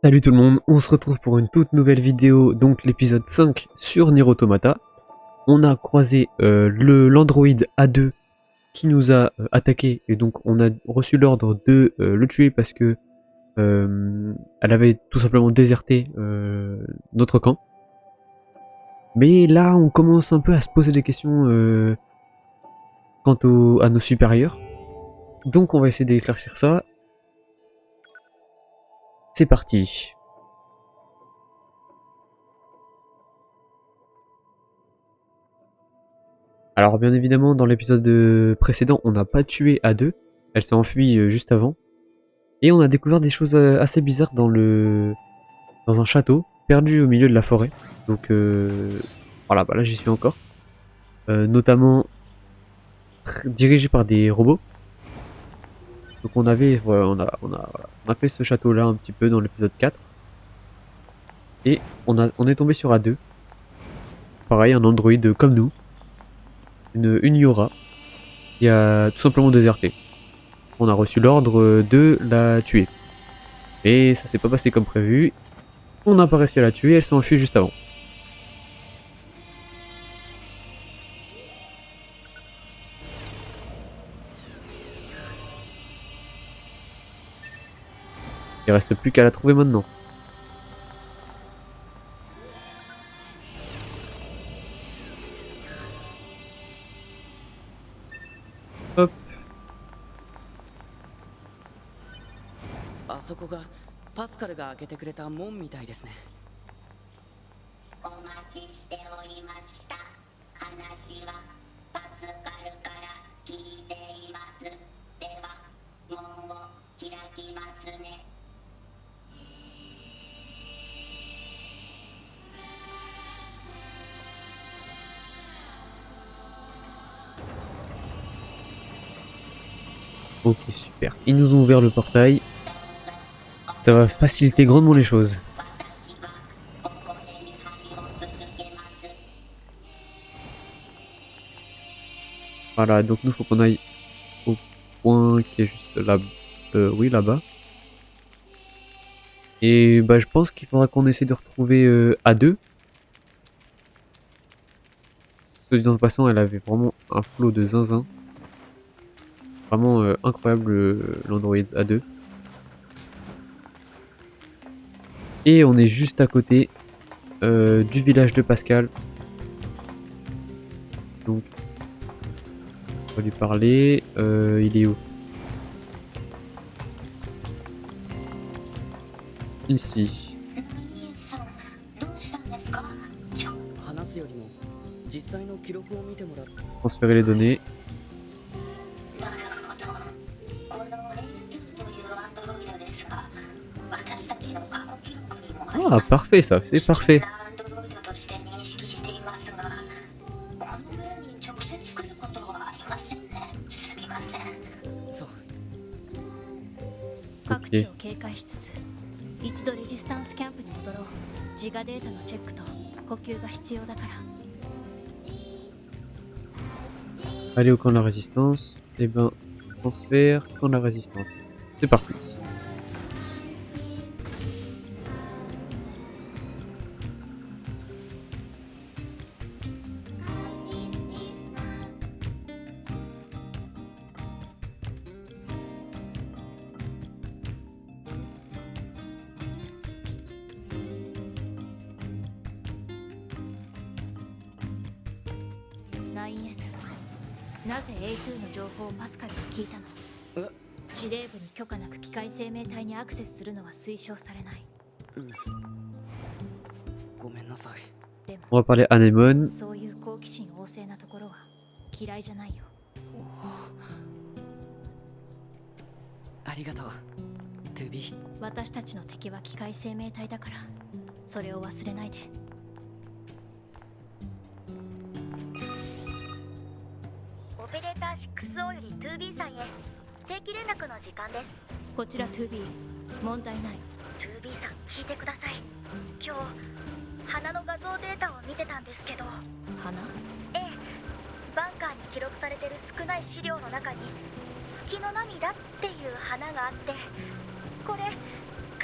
Salut tout le monde, on se retrouve pour une toute nouvelle vidéo, donc l'épisode 5 sur Nier Automata. On a croisé l'android A2 qui nous a attaqué et donc on a reçu l'ordre de le tuer parce que elle avait tout simplement déserté notre camp. Mais là on commence un peu à se poser des questions quant à nos supérieurs. Donc on va essayer d'éclaircir ça. C'est parti. Alors bien évidemment dans l'épisode précédent on n'a pas tué A2, elle s'est enfuie juste avant. Et on a découvert des choses assez bizarres dans un château, perdu au milieu de la forêt. Donc voilà, bah là j'y suis encore. Notamment dirigé par des robots. Donc on avait, voilà, on a fait ce château là un petit peu dans l'épisode 4. Et on est tombé sur A2. Pareil, un androïde comme nous. Une Yora qui a tout simplement déserté. On a reçu l'ordre de la tuer. Et ça s'est pas passé comme prévu. On n'a pas réussi à la tuer, elle s'est enfuie juste avant. Il reste plus qu'à la trouver maintenant. Hop. あそこがパスカルが開けてくれた門みたいですね。お待ちしておりました。話はパスカルから聞いています。では門を開きますね。Ok, super. Ils nous ont ouvert le portail. Ça va faciliter grandement les choses. Voilà, donc nous faut qu'on aille au point qui est juste là. Oui, là-bas. Et bah je pense qu'il faudra qu'on essaie de retrouver A2. Soit dit en passant, elle avait vraiment un flot de zinzin. Vraiment incroyable l'Android A2. Et on est juste à côté du village de Pascal. Donc on va lui parler. Il est où? Ici. さん、どうしたんですか？話すよりも実際の記録を見てもらって。 Transférer les données. なるほど。この L2 というアンドロイドですが、私たちの過去記録にもあり Ah, ます。 parfait ça, c'est parfait. アンドロイドとして認識していますが、この村に直接来ることはありませんね。すみません。そう。各地を警戒しつつ一度レジスタンスキャンプに戻ろう。自我データのチェックと補給が必要だから。 Aller au camp de la résistance. Et ben, transfert, camp de la résistance. C'est parti.9S、なぜ A2 の情報をパスカルに聞いたの？司令部に許可なく機械生命体にアクセスするのは推奨されない。ごめんなさい。で On も va parler Anemone. そういう好奇心旺盛なところは嫌いじゃないよ。ありがとう。トゥビー。私たちの敵は機械生命体だから、それを忘れないで。オペレーター 6O より 2B さんへ定期連絡の時間です。こちら 2B、問題ない。 2B さん聞いてください。今日花の画像データを見てたんですけど、花？ええ、バンカーに記録されてる少ない資料の中に月の涙っていう花があって、これ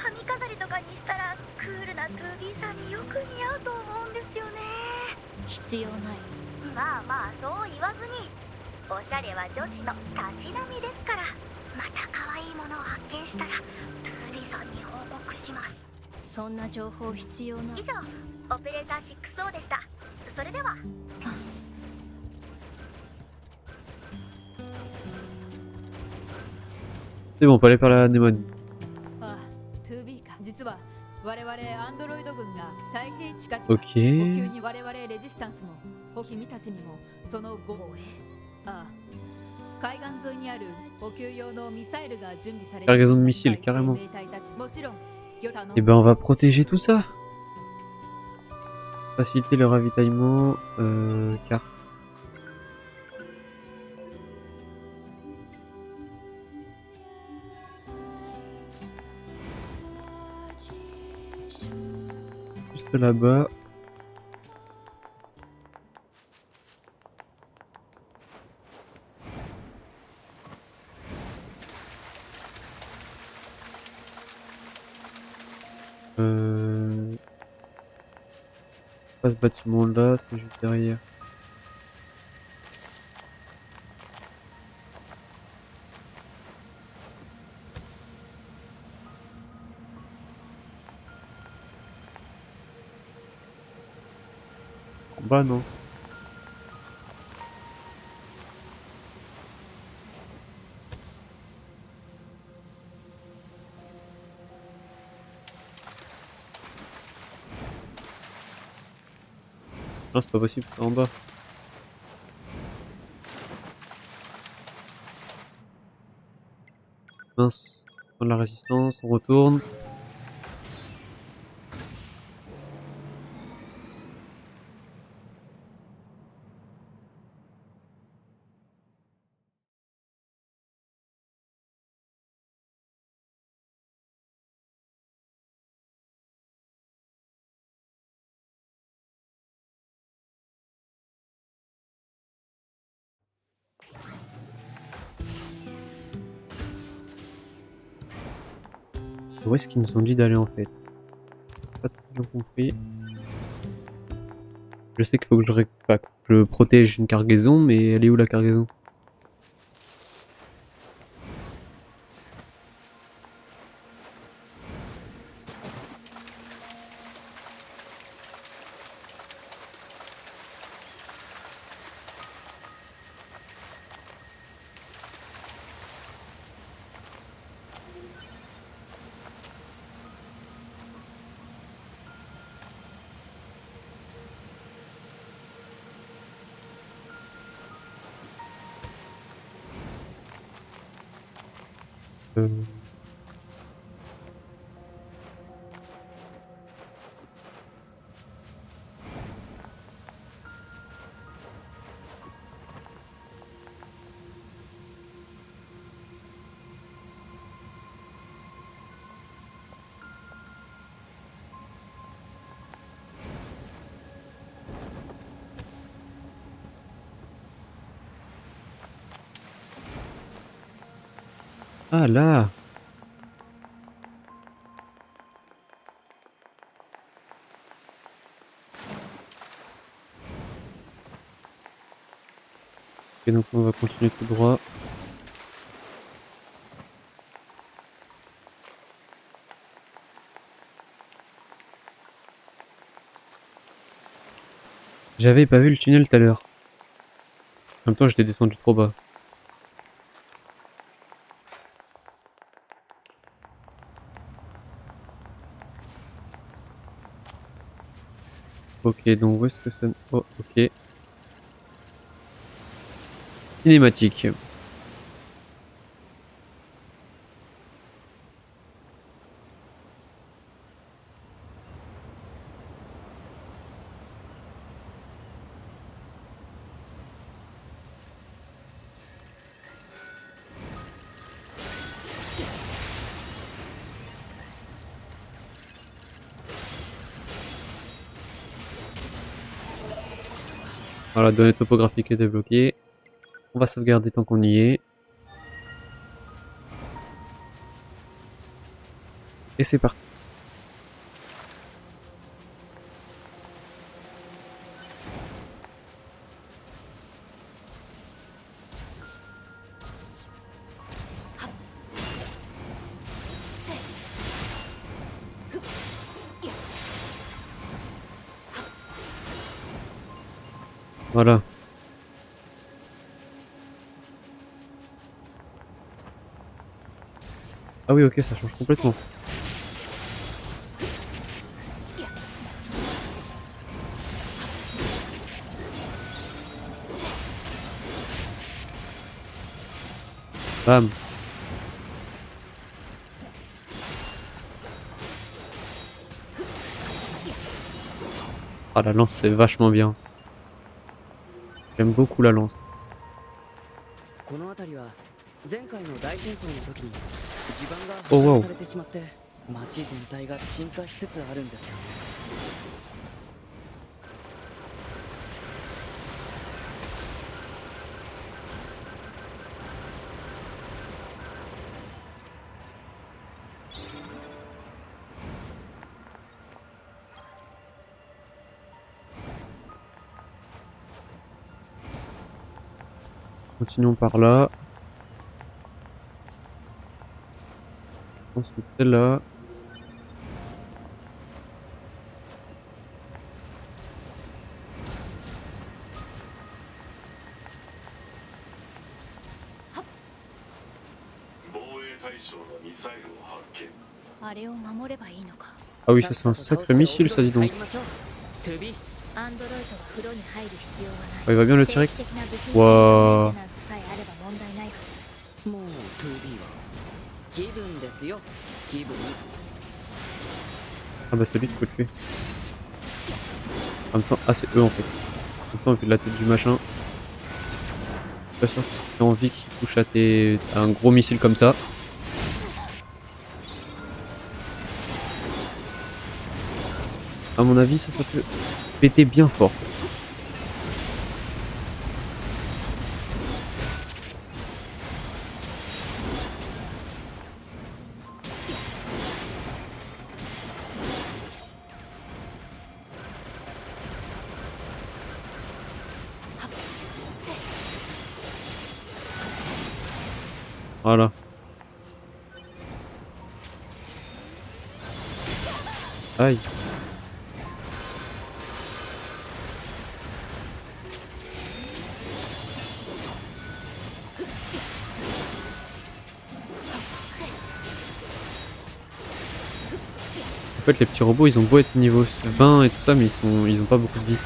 髪飾りとかにしたらクールな 2B さんによく似合うと思うんですよね。必要ない。まあまあそう言わずに、おしゃれは女子のたしなみですから。また可愛いものを発見したら 2B さんに報告します。そんな情報必要な。以上、オペレーター 6O でした。それでは。C'est bon, on peut aller par la anémone. ああ、2B か。実は我々アンドロイド軍が太平地下地 Ok. 補給に我々レジスタンスも補君たちにもその護衛。ああ、海岸沿いにある補給用のミサイルが準備されている。 Cargaison de missiles, carrément. もちろん、Et ben on va protéger tout ça. Faciliter le ravitaillement. Carte. Juste là-bas. Pas ce bâtiment là, c'est juste derrière. En bas non. Non, c'est pas possible, c'est en bas. Mince, on prend de la résistance, on retourne. Où est-ce qu'ils nous ont dit d'aller en fait? Pas très bien compris. Je sais qu'il faut que je protège une cargaison, mais elle est où la cargaison? Ah là! Ok, donc on va continuer tout droit. J'avais pas vu le tunnel tout à l'heure. En même temps, j'étais descendu trop bas. Ok, donc où est-ce que ça... Oh, ok. Cinématique. Voilà, données topographiques est débloquée. On va sauvegarder tant qu'on y est. Et c'est parti. Voilà. Ah oui, ok, ça change complètement. Bam. Ah, la lance, c'est vachement bien. J'aime beaucoup la lance. この辺りは前回の大戦争の時に地盤がおうおう破壊されてしまって町全体が沈下しつつあるんですよね。Continuons par là. Ensuite celle-là. Ah oui, ça c'est un sacré missile, ça dit donc. トゥービー アンドロイドは風呂に入る必要はない。 Ah, il va bien le T-Rex. 定期的な部品 Waouh. メンテナンスさえあれば問題ないはず。もうトゥービーは気分ですよ気分。 Ah bah c'est lui qu'il faut tuer. En même temps, ah c'est eux en fait. En même temps, vu la tête du machin. Je suis pas sûr que tu aies envie qu'il touche à un gros missile comme ça. À mon avis, ça peut péter bien fort. Voilà. Aïe. En fait, les petits robots, ils ont beau être niveau 20 et tout ça, mais ils ont pas beaucoup de vie.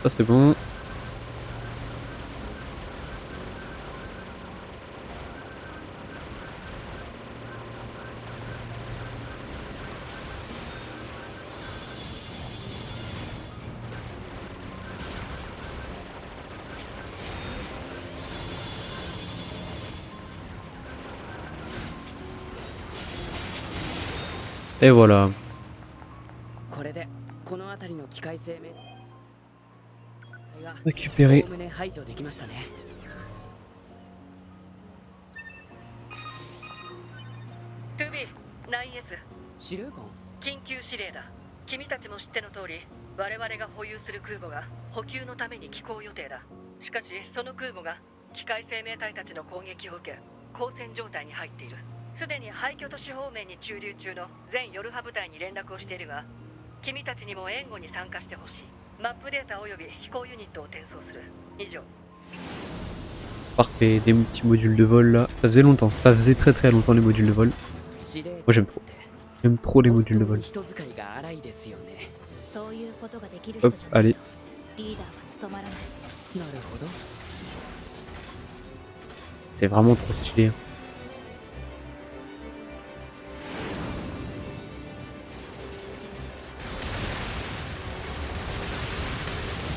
Ça c'est bon. Et voilà. これでこの辺りの機械生命 Récupérer. おおむね排除できましたね。トゥービー 9S 司令官緊急指令だ。君たちも知っての通り、我々が保有する空母が補給のために寄港予定だ。しかしその空母が機械生命体たちの攻撃を受け交戦状態に入っている。すでに廃墟都市方面に駐留中の全ヨルハ部隊に連絡をしているが、君たちにも援護に参加してほしい。マップデータおよび飛行ユニットを転送する。以上。 Parfait, des petits modules de vol là. Ça faisait longtemps, ça faisait très très longtemps les modules de vol. 司令 Moi j'aime trop. J'aime trop les modules de vol. 人使いが荒いですよね。そういうことができる人 Hop, じゃない allez. リーダーは務まらない。なるほど。 C'est vraiment trop stylé. Hein.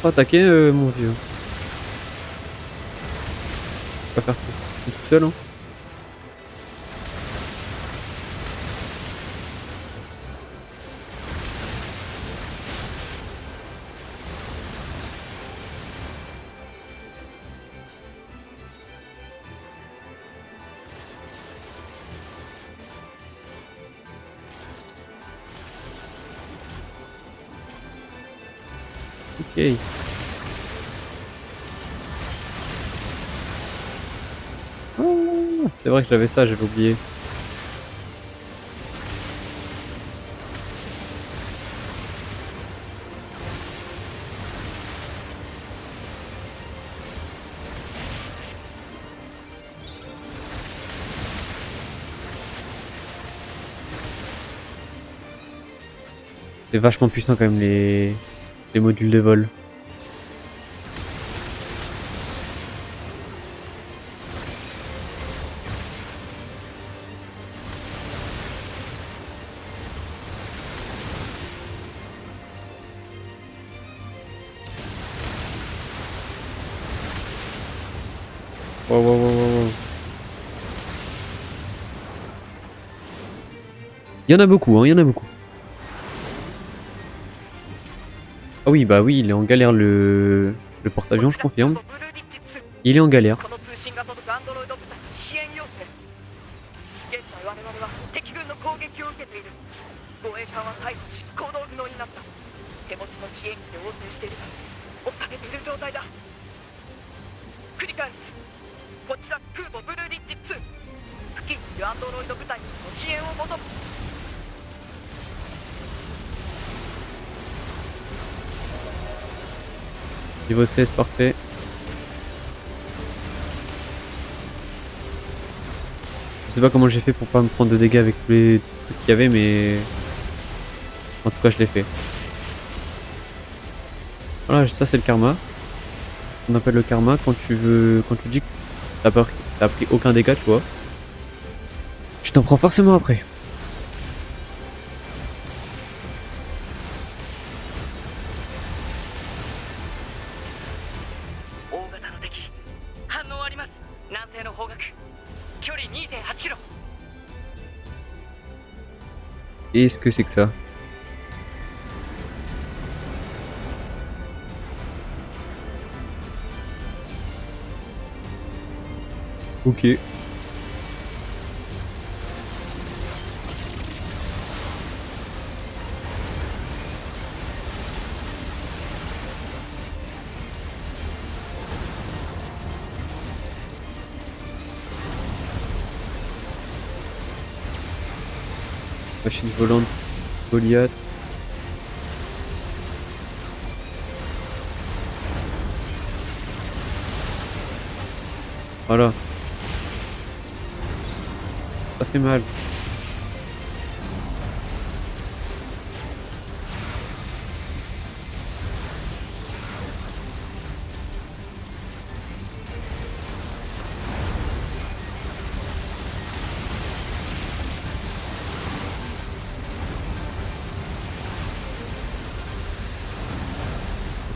trop attaquer, mon vieux. Tu vas faire tout seul, hein. Ok. Ah, c'est vrai que j'avais ça, j'avais oublié. C'est vachement puissant quand même les modules de vol. Wow, wow, wow, wow, wow. Il y en a beaucoup, hein, il y en a beaucoup. Ah oui, bah oui, il est en galère le porte-avions, je confirme. Il est en galère. この通信が届くアンドロイド部隊支援要請。現在我々は敵軍の攻撃を受けている。護衛艦は逮捕し行動不能になった。手持ちの支援機で応戦しているが押されている状態だ。繰り返す。こちら空母ブルーリッジ2。付近にいるアンドロイド部隊にも支援を求む。 Niveau 16, parfait. Je sais pas comment j'ai fait pour pas me prendre de dégâts avec tous les trucs qu'il y avait, mais en tout cas je l'ai fait. Voilà, ça c'est le karma. On appelle le karma quand tu dis que t'as pris aucun dégât, tu vois. Tu t'en prends forcément après. Qu'est-ce que c'est que ça? Ok. Machine volante, Goliath. Voilà. Ça fait mal.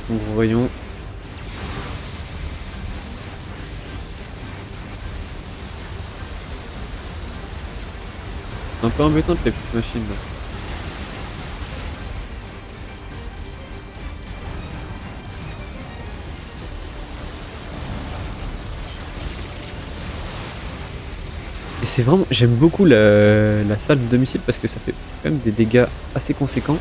Donc, voyons. C'est un peu embêtant les petites machines là. Et c'est vraiment, j'aime beaucoup la salle de domicile parce que ça fait quand même des dégâts assez conséquents.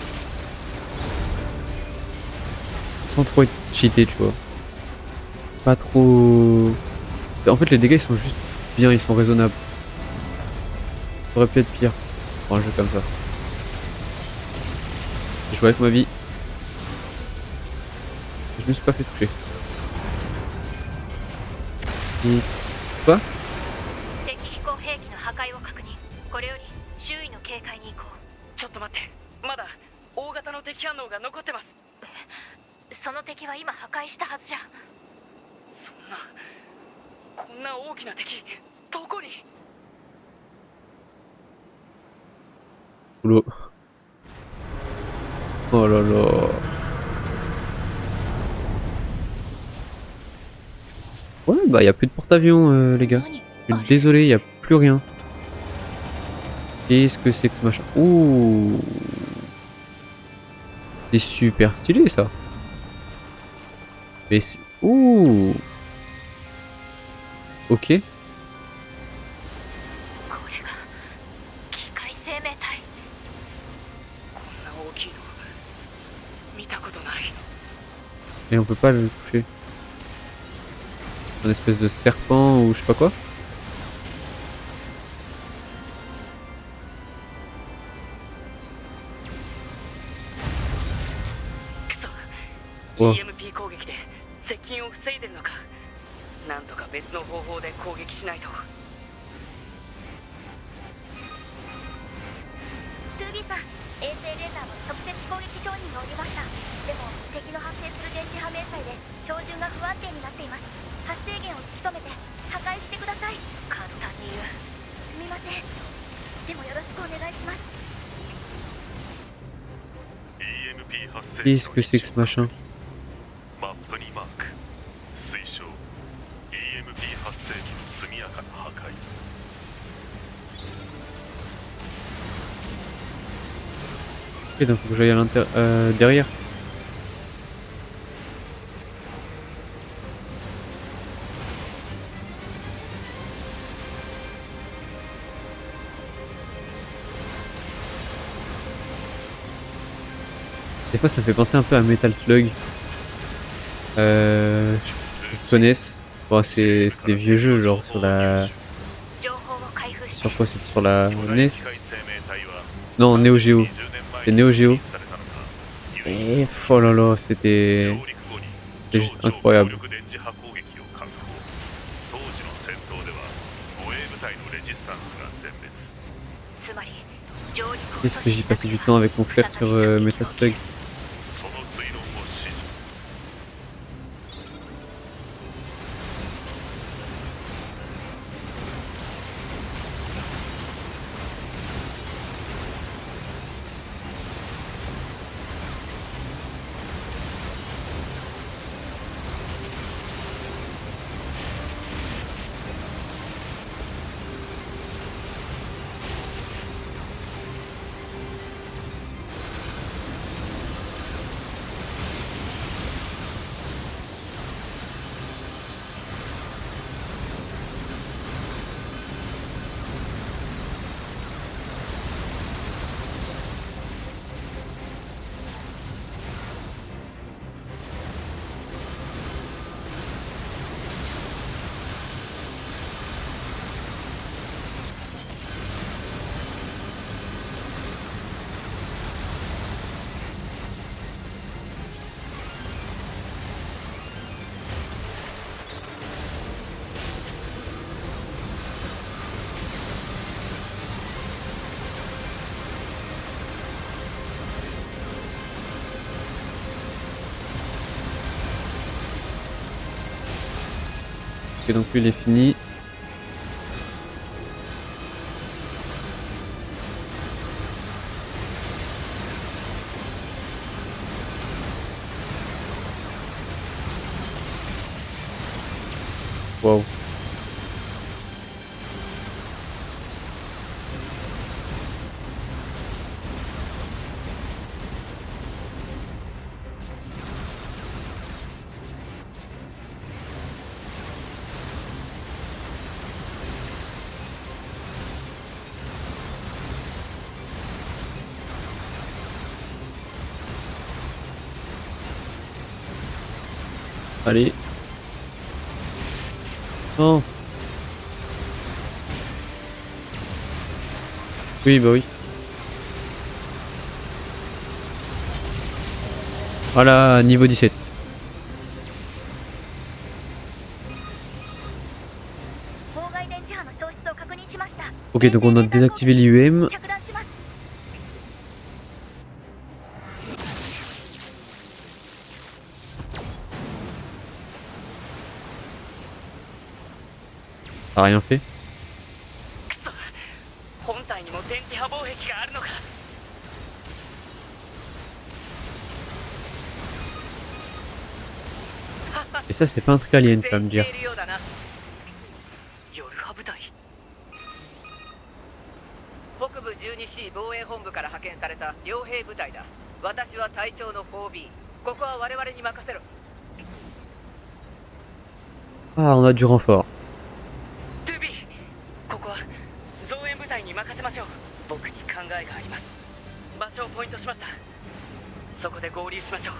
Sans trop être cheaté, tu vois. Pas trop... En fait les dégâts ils sont juste bien, ils sont raisonnables. Ça aurait pu être pire pour un jeu comme ça. J'ai joué avec ma vie. Je me suis pas fait toucher. Et... Quoi? 敵飛行兵器の破壊を確認。これより周囲の警戒に行こう。ちょっと待って、まだ大型の敵反応が残ってます。その敵は今破壊したはずじゃ。こんな大きな敵、どこに？ Oula. Oh là là. Ouais, bah y a plus de porte-avions, les gars. Je suis désolé, y a plus rien. Qu'est-ce que c'est que ce machin? Ouh. C'est super stylé ça. Mais c'est... Ouh. Ok. これが機械生命体。こんな大きいの見たことない。 Et on peut pas le toucher. Un espèce de serpent ou je sais pas quoi. クソわ EMP 攻撃で接近を防いでるのか。なんとか別の方法で攻撃しないと。トゥービーさん、衛星レーダーの直接攻撃承認がおりました。でも敵の発生する電磁波明細で照準が不安定になっています。発生源を突き止めて破壊してください。簡単に言う。すみません。でもよろしくお願いします。 EMP 発生 Qu'est-ce que c'est que ce machin? マップにマーク推奨 EMP 発生機の速やかな破壊 Ok, donc faut que j'aille à derrière. Des fois ça me fait penser un peu à Metal Slug. Je connaisse. Bon, c'est des vieux jeux genre sur la... 情報を開封し Sur quoi? C'était sur la 巨大 NES? 機械生命体は Non, Neo Geo. 20年 C'est Neo Geo. 前にされたのか Et oh là là, c'était... 上陸後に C'est juste incroyable. 超強力電磁波攻撃を確保当時の戦闘では護衛部隊のレジスタンスが全滅つまり上陸を Qu'est-ce que j'ai passé du temps avec mon frère sur Metal Slug? その推論を指示 Ok, donc lui il est fini. Waouh. Allez. Non. Oui, bah oui. Voilà, niveau 17. 妨害電磁波の消失を確認しました。 Ok, donc on a désactivé l'IUM. 着弾します。 Ça a rien fait. 本体にも電磁波防壁があるのか。はは Et ça, c'est pas un truc alien, tu vas me dire. 北部 12C 防衛本部から派遣された傭兵部隊だ。私は隊長の 4B。ここは我々に任せろ。 Ah, on a du renfort. 2B、ここは増援部隊に任せましょう。僕に考えがあります。場所をポイントしました。そこで合流しましょう。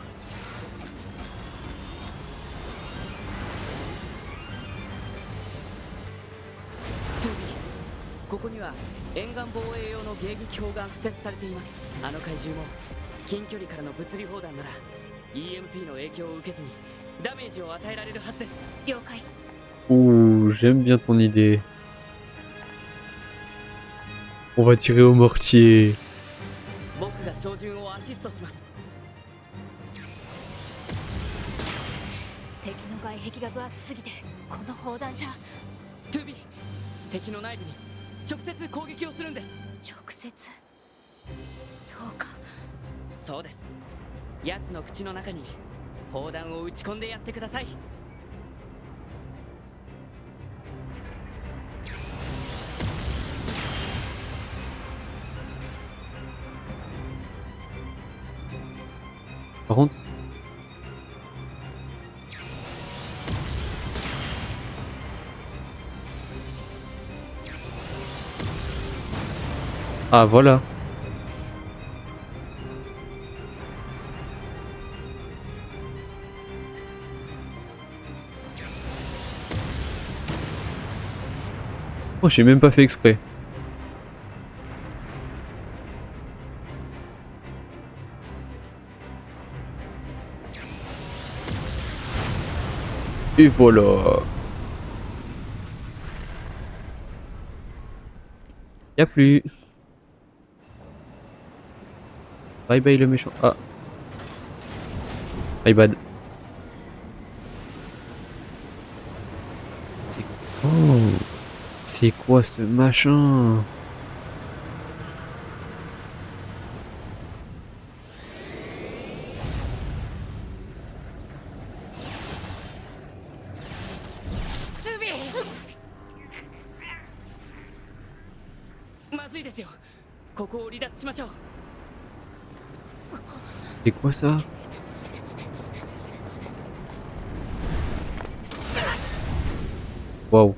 ここには沿岸防衛用の迎撃砲が敷設されています。あの怪獣も近距離からの物理砲弾なら EMP の影響を受けずにダメージを与えられるはずです。了解。 Ouh, j'aime bien ton idée. On va tirer au mortier. 僕が照準をアシストします。 敵の外壁が分厚すぎてこの砲弾じゃ。 2B、敵の内部に直接攻撃をするんです。 直接。そうか。 そうです。奴の口の中に砲弾を撃ち込んでやってください。 Par contre... Ah, voilà. Oh, j'ai même pas fait exprès. Et voilà. Y'a plus. Bye bye le méchant. Ah. Bye bad. Oh. C'est quoi ce machin? C'est quoi ça? Waouh.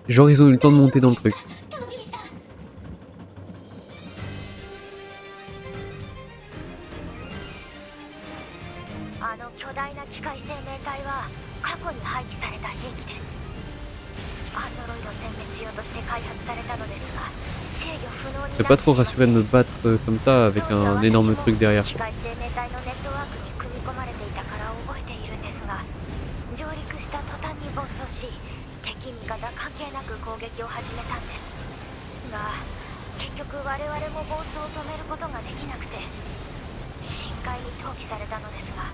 Genre ils ont eu le temps de monter dans le truc. あの巨大な機械生命体は過去に廃棄された兵器です。アンドロイド殲滅用として開発されたのですが、制御不能になって C'est pas trop rassuré de me battre comme ça avec un énorme truc derrière. 機械生命体のネットワークに組み込まれていたから覚えているんですが、上陸した途端に暴走し、敵味方関係なく攻撃を始めたんですが、結局我々も暴走を止めることができなくて深海に投棄されたのですが、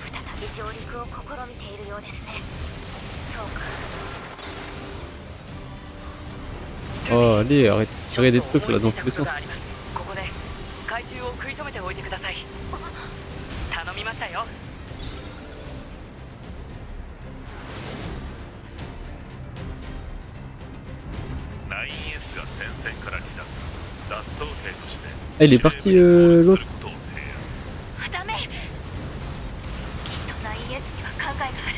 再び上陸を試みているようですね。そうか。 Oh allez, arrête de tirer des trucs là dans tous les sens. ここで怪獣を食い止めておいてください。頼みましたよ。 9S が戦線から離脱。脱走兵として。 Ah, il est parti l'autre. ダメ。きっと 9S には考えがある。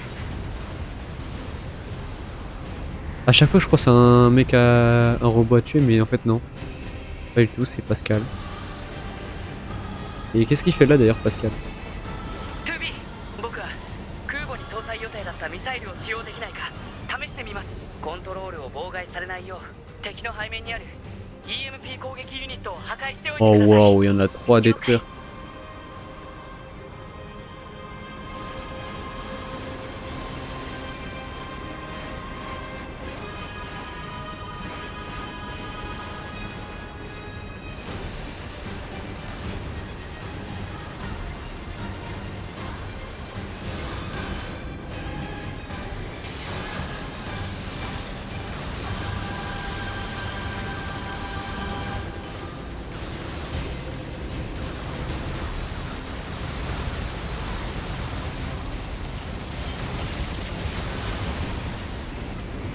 À chaque fois je crois que c'est un mec un robot à tuer mais en fait non. Pas du tout, c'est Pascal. Et qu'est-ce qu'il fait là d'ailleurs Pascal? 2B、僕は空母に搭載予定だったミサイルを使用できないか試してみます。コントロールを妨害されないよう敵の背面にある EMP 攻撃ユニットを破壊しておいてください。 Oh waouh, il y en a 3 à détruire.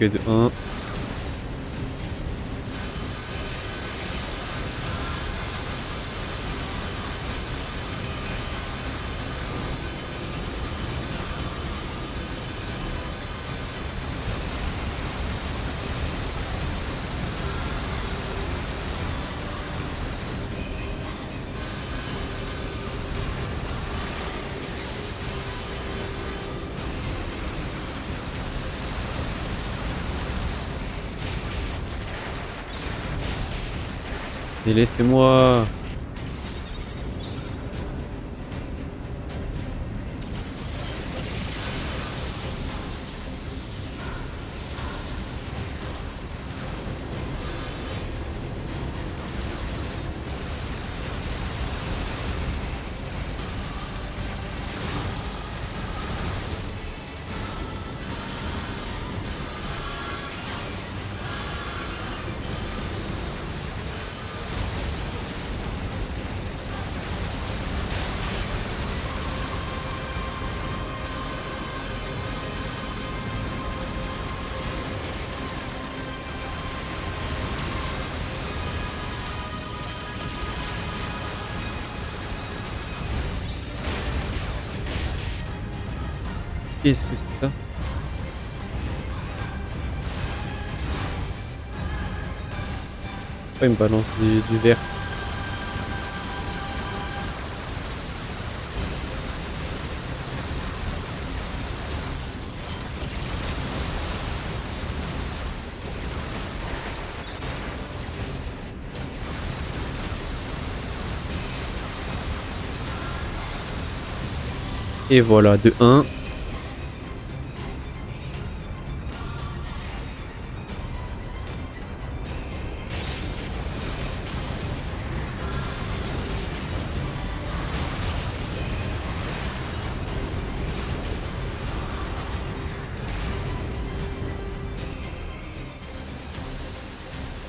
de 1. Et laissez-moi. Qu'est-ce que c'est ça? Pourquoi il me balance du verre? Et voilà, de 1.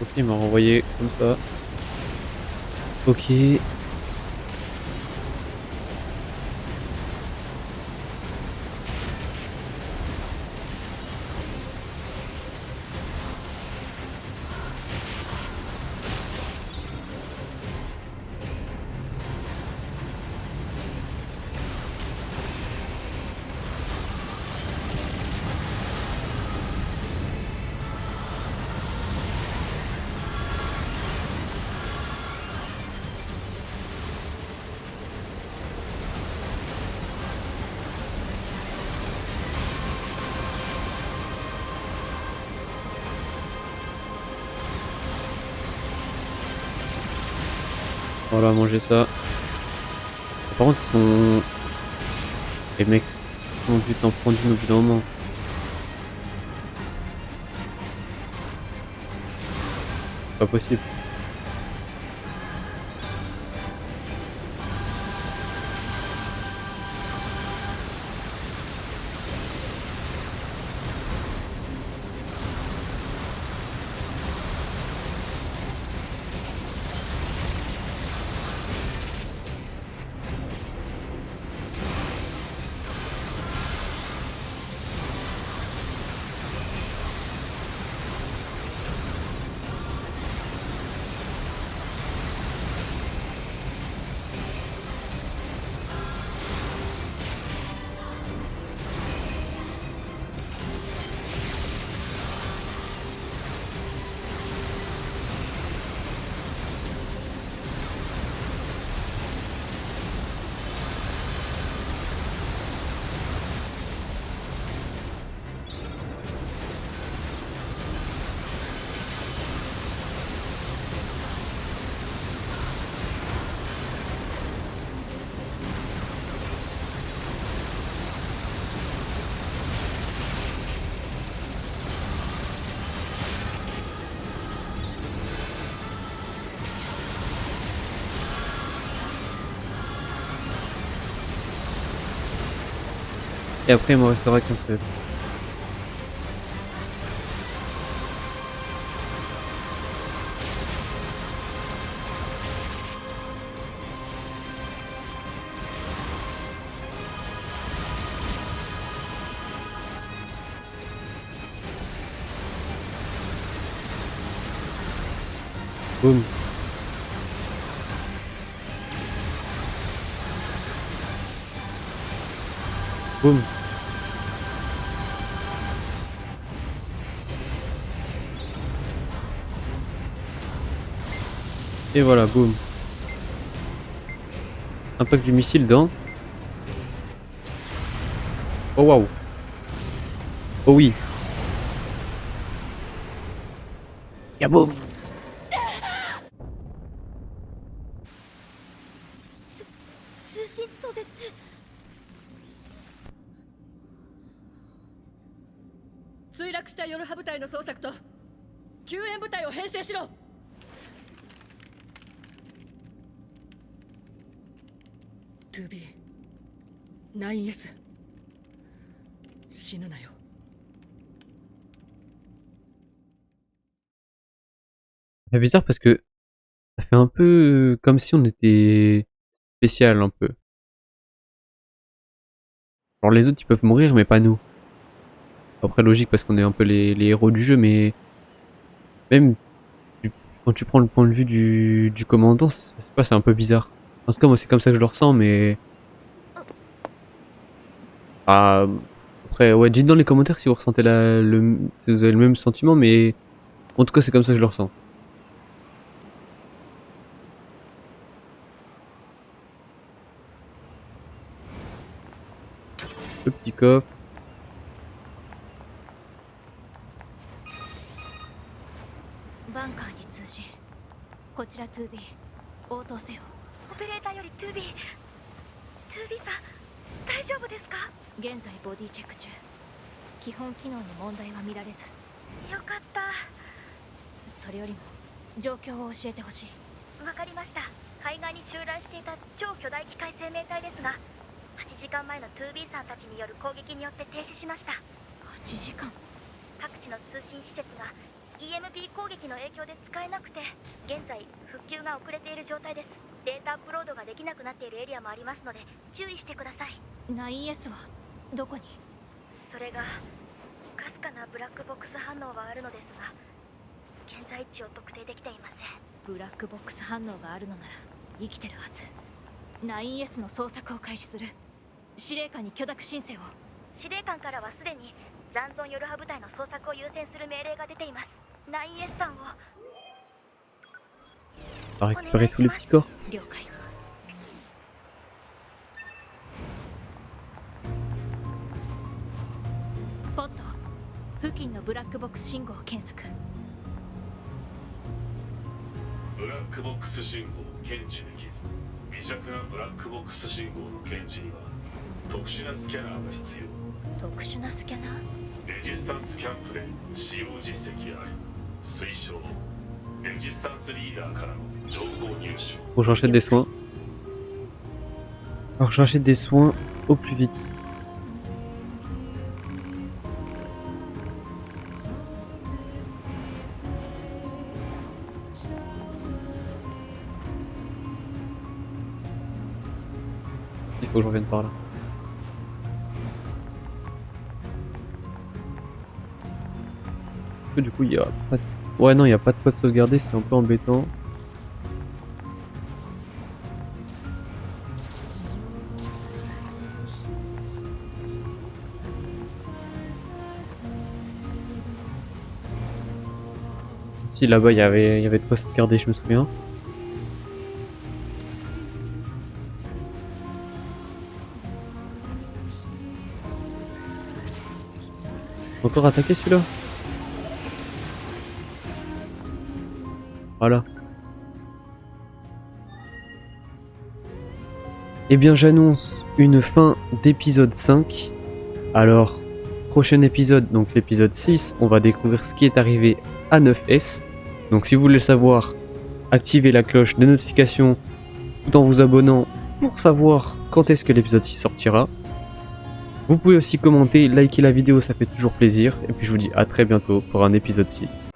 Ok, il m'a renvoyé comme ça. Ok. Voilà, manger ça. Par contre, ils sont... Les mecs, ils sont obligés d'en prendre une au bout d'un moment. C'est pas possible. Et après, il m'en restera qu'un seul. Boum. Boum. Et voilà, boum. Impact du missile dans. Oh waouh. Oh oui. Yaboum. C'est bizarre parce que ça fait un peu comme si on était spécial un peu. Genre les autres ils peuvent mourir mais pas nous. Après logique parce qu'on est un peu les héros du jeu, mais même quand tu prends le point de vue du commandant, c'est un peu bizarre. En tout cas moi c'est comme ça que je le ressens, mais ah, après ouais, dites dans les commentaires si vous ressentez si vous avez le même sentiment, mais en tout cas c'est comme ça que je le ressens. Le petit coffre. EMP 攻撃の影響で使えなくて、現在復旧が遅れている状態です。データアップロードができなくなっているエリアもありますので注意してください。9S はどこに？それがかすかなブラックボックス反応はあるのですが、現在地を特定できていません。ブラックボックス反応があるのなら生きてるはず。9S の捜索を開始する。司令官に許諾申請を。司令官からはすでに残存ヨルハ部隊の捜索を優先する命令が出ています。9S さんを。On va récupérer tous les petits corps. 了解。ポット、付近のブラックボックス信号を検索。ブラックボックス信号を検知できず、微弱なブラックボックス信号の検知には特殊なスキャナーが必要。特殊なスキャナー？レジスタンスキャンプで使用実績ある。推奨。レジスタンスリーダーからの情報入手。Bon, j'enchaîne des soins. Alors j'enchaîne des soins au plus vite. Il faut que je revienne par là. Du coup, il y a pas de... Ouais, non, il n'y a pas de quoi sauvegarder, c'est un peu embêtant. Si, là-bas, il y avait de quoi sauvegarder, je me souviens. Encore attaquer celui-là? Voilà. Eh bien, j'annonce une fin d'épisode 5. Alors, prochain épisode, donc l'épisode 6, on va découvrir ce qui est arrivé à 9S. Donc si vous voulez le savoir, activez la cloche de notification tout en vous abonnant pour savoir quand est-ce que l'épisode 6 sortira. Vous pouvez aussi commenter, liker la vidéo, ça fait toujours plaisir. Et puis je vous dis à très bientôt pour un épisode 6.